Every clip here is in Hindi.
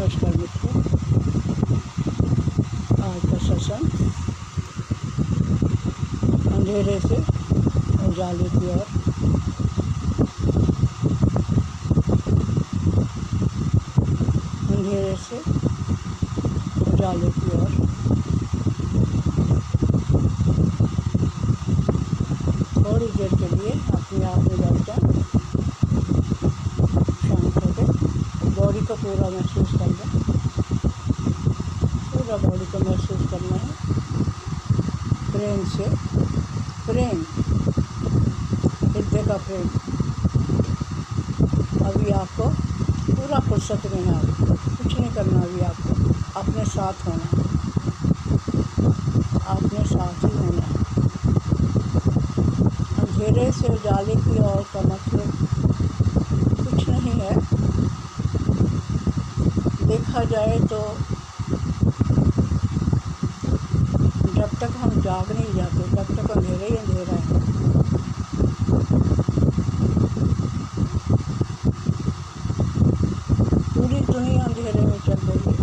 नमस्कार मित्रों, आज का सत्संग अंधेरे से उजाले की ओर। अंधेरे से उजाले की ओर। थोड़ी देर के लिए अपने आप में बैठ जाए, शांत हो गए, बॉडी को पूरा महसूस कर लें। पूरा बॉडी को महसूस करना है प्रेम से। प्रेम, हृदय का प्रेम। अभी आपको पूरा फुर्सत में है, आपको कुछ नहीं करना। अभी आपको अपने साथ होना है, अपने साथ ही होना है। अंधेरे से उजाले की ओर का मतलब कुछ नहीं है। देखा जाए तो जब तक हम जाग नहीं जाते तब तक अंधेरा ही अंधेरा है। पूरी दुनिया अंधेरे में चल रही है।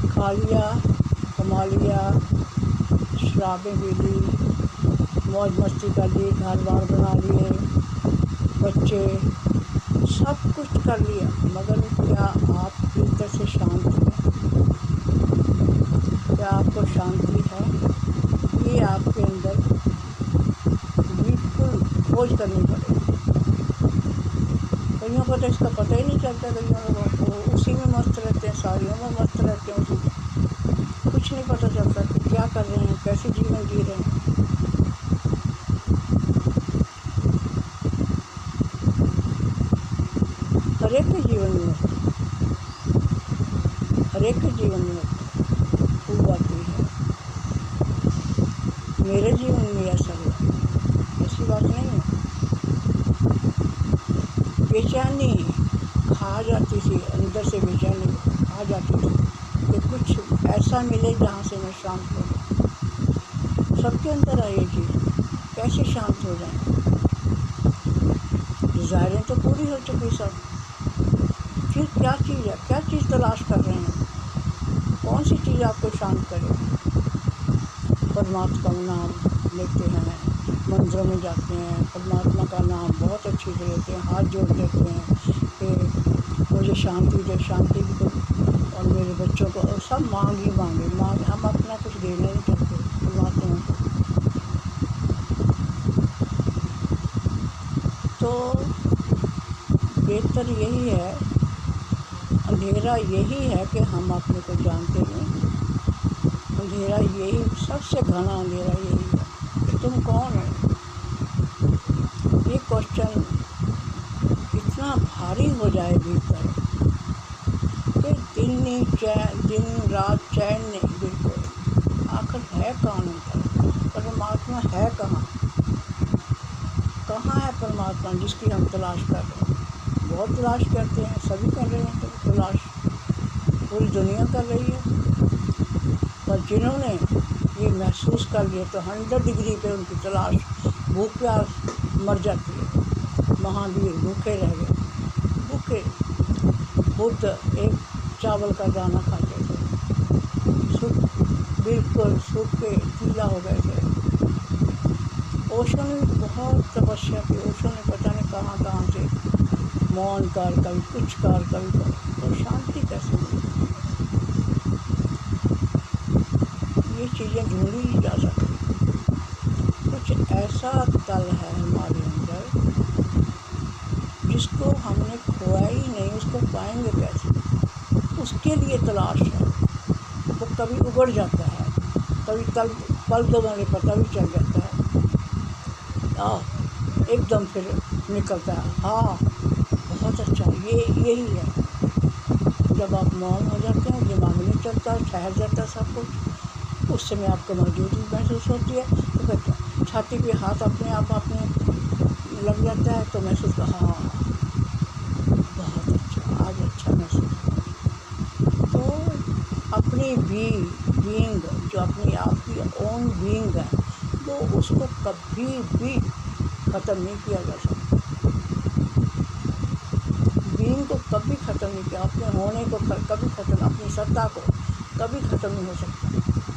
खा लिया, कमा लिया, शराबें पी ली, मौज मस्ती कर ली, घर बार बना लिए, बच्चे, सब कुछ कर लिया, मगर क्या आप भीतर से शांत हैं? क्या आपको शांति है? ये आपके अंदर बिल्कुल खोज करनी पड़ेगी। कईयों को तो इसका पता ही नहीं चलता। कईयों लोगों को उसी में मस्त रहते हैं, सारी उम्र मस्त रहते हैं, उसी में कुछ नहीं पता चलता कि क्या कर रहे हैं, कैसे जीवन जी रहे हैं। हर एक के जीवन में खूब आती है। मेरे जीवन में ऐसा हुआ, ऐसी बात नहीं है। बेचैनी खा जाती थी, अंदर से बेचैनी आ जाती थी कि कुछ ऐसा मिले जहाँ से मैं शांत हो जाऊँ। सबके अंदर है ये चीज़, कैसे शांत हो जाए। डिज़ायरें तो पूरी हो चुकी सब। फिर क्या चीज़ है, क्या चीज़ तलाश कर रहे हैं? कौन सी चीज़ आपको शांत करे? परमात्मा का नाम लेते हैं, मंदिरों में जाते हैं, परमात्मा का नाम बहुत अच्छी से लेते हैं, हाथ जोड़ देते हैं कि मुझे शांति दे, शांति भी दो, और मेरे बच्चों को, और सब मांग हम अपना कुछ देना नहीं चाहते परमात्मा को। तो बेहतर यही है, अंधेरा यही है कि हम अपने को जानते नहीं। अंधेरा यही, सबसे घना अंधेरा यही है कि तुम कौन हो। ये क्वेश्चन इतना भारी हो जाए भीतर कि दिन रात चैन नहीं, बिल्कुल। आखिर है कौन अंतर? परमात्मा है कहाँ? कहाँ है परमात्मा जिसकी हम तलाश कर रहे हैं? बहुत तलाश करते हैं, सभी कर रहे हैं तलाश, पूरी दुनिया कर रही है। पर जिन्होंने ये महसूस कर लिया तो 100 डिग्री पे उनकी तलाश, भूख प्यास मर जाती है। महावीर भूखे रह गए, भूखे। बुद्ध एक चावल का दाना खाते थे, बिल्कुल सूखे पीला हो गए थे। ओशो ने बहुत तपस्या की। ओशो ने पता नहीं कहाँ से मौन कर, कभी कुछ कर, कभी तो शांति कैसे मिली? ये चीज़ें ढूंढी ही जा सकती। कुछ ऐसा तल है हमारे अंदर जिसको हमने खोया ही नहीं, उसको पाएंगे कैसे? उसके लिए तलाश है। वो कभी उगड़ जाता है, कभी पल दो मैंने पता भी चल जाता है, एकदम फिर निकलता है। हाँ, बहुत अच्छा, यही है। जब आप मौन हो जाते हैं, दिमाग नहीं चलता, ठहर जाता है सब कुछ, उस समय आपको मौजूदगी महसूस होती है। तो फिर छाती पे हाथ अपने आप लग जाता है, तो महसूस कर, हाँ बहुत अच्छा, आज अच्छा महसूस हुआ। तो अपनी बीइंग जो अपनी आप की ओन बीइंग है, वो उसको कभी भी ख़त्म नहीं किया जा सकता। दीन को कभी ख़त्म नहीं किया, अपने होने को कभी ख़त्म, अपनी सत्ता को कभी ख़त्म नहीं हो सकता,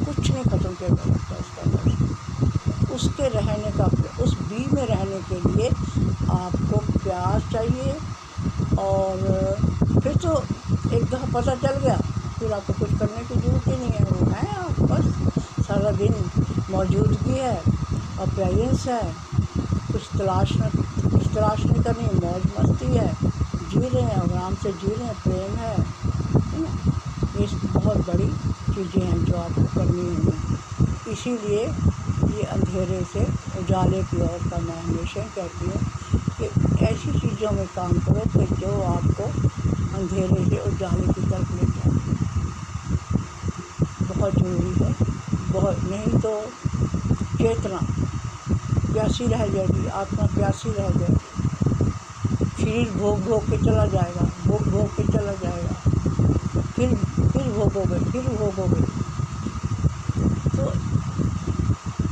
कुछ नहीं ख़त्म किया जा सकता उसके अंदर से। उसके रहने का, उस बी में रहने के लिए आपको प्यास चाहिए, और फिर तो एक दफ़ा पता चल गया फिर आपको कुछ करने की ज़रूरत ही नहीं है। वो है आप बस सारा दिन मौजूदगी है, अपीयरेंस है, कुछ तलाश नहीं करनी, मौज मस्ती है, जी रहे हैं, आराम से जी रहे हैं, प्रेम है ना। ये बहुत बड़ी चीज़ें हैं जो आपको करनी होंगी। इसीलिए ये अंधेरे से उजाले की ओर का मैं हमेशा कहती हूँ कि ऐसी चीज़ों में काम करो कि जो आपको अंधेरे से उजाले की तरफ ले जाए। बहुत ज़रूरी है, बहुत, नहीं तो चेतना प्यासी रह जाएगी, आत्मा प्यासी रह जाएगी, शरीर भोग के चला जाएगा, भोग के चला जाएगा, फिर भोगोगे। तो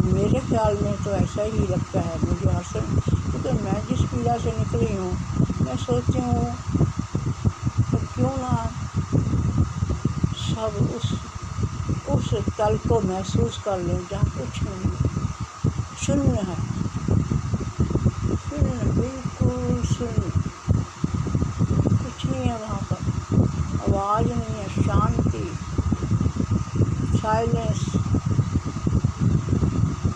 मेरे ख्याल में तो ऐसा ही लगता है मुझे हर समय, क्योंकि मैं जिस पीड़ा से निकली हूँ, मैं सोचती हूँ तो क्यों ना सब उस तल को महसूस कर लें जहाँ कुछ नहीं, शून्य है, शून्य, बिल्कुल शून्य, कुछ नहीं है वहाँ पर, आवाज़ नहीं है, शांति, साइलेंस।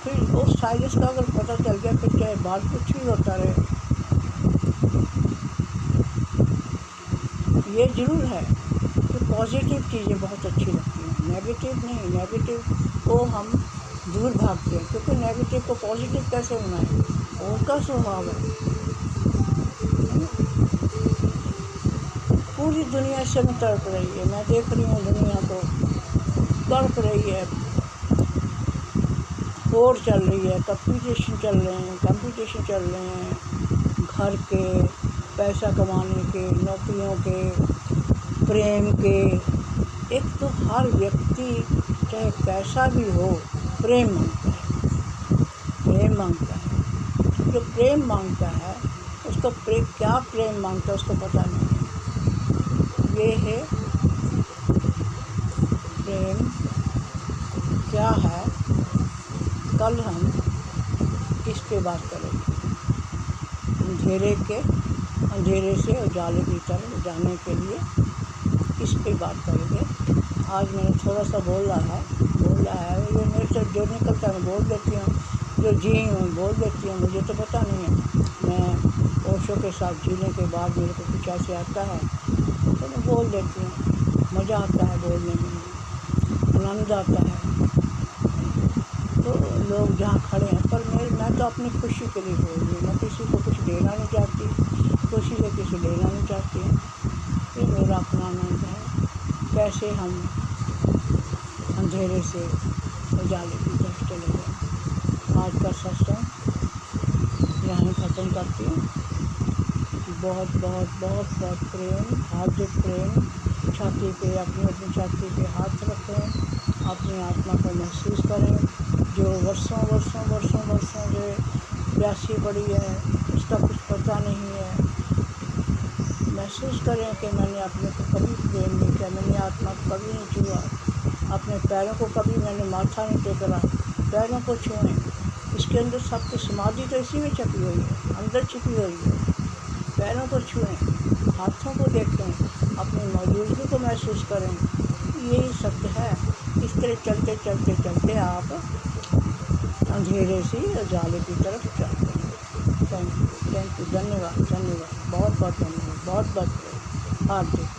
फिर उस साइलेंस का अगर पता चल गया फिर चाहे बात कुछ भी होता रहे। ये ज़रूर है कि पॉजिटिव चीज़ें बहुत अच्छी लगती हैं, नेगेटिव नहीं। नेगेटिव को हम दूर भागते हैं, क्योंकि नेगेटिव को पॉजिटिव कैसे बनाएं, उनका स्वभाव है। पूरी दुनिया से में तड़प रही है, मैं देख रही हूँ दुनिया को तड़प रही है, वोट चल रही है, कंपटीशन चल रहे हैं, घर के, पैसा कमाने के, नौकरियों के, प्रेम के। एक तो हर व्यक्ति चाहे कैसा भी हो प्रेम मांगता है। जो प्रेम मांगता है उसको क्या प्रेम मांगता है उसको पता नहीं है। ये है प्रेम क्या है, कल हम इस पे बात करेंगे। अंधेरे से उजाले की तरफ जाने के लिए इस पे बात करेंगे। आज मैंने थोड़ा सा बोला है, ये मेरे से जो निकलता है मैं बोल देती हूँ, जो जी हूँ बोल देती हूँ, मुझे तो पता नहीं है। मैं ओशो के साथ जीने के बाद मेरे को कुछ ऐसे आता है तो मैं बोल देती हूँ, मज़ा आता है बोलने में, आनंद आता है। तो लोग जहाँ खड़े हैं, पर मैं तो अपनी खुशी के लिए बोल रही हूँ, मैं किसी को कुछ देना नहीं चाहती, खुशी से किसी लेना नहीं चाहती हूँ। ये मेरा अपना आनंद है, कैसे हम अंधेरे से उजाले की तरफ चले गए। आज का सत्संग यहाँ ख़त्म करती हूँ। बहुत बहुत बहुत बहुत प्रेम, हार्दिक प्रेम। छाती पे अपनी छाती पे हाथ रखें, अपनी आत्मा को महसूस करें। जो वर्षों से प्यासी पड़ी है, उसका कुछ पता नहीं है, महसूस करें कि मैंने अपने को कभी प्रेम नहीं किया, मैंने आत्मा को कभी नहीं छुआ, अपने पैरों को कभी मैंने माथा नहीं टेका, पैरों को छुएं। इसके अंदर सब कुछ समाधि तो इसी में छपी हुई है, अंदर छिपी हुई है। पैरों को छुएं, हाथों को देखें, अपनी मौजूदगी को महसूस करें। यही सत्य है। इस तरह चलते चलते चलते आप अंधेरे से उजाले की तरफ चलते हैं। थैंक यू, धन्यवाद, बहुत बहुत धन्यवाद, बहुत हार्दिक।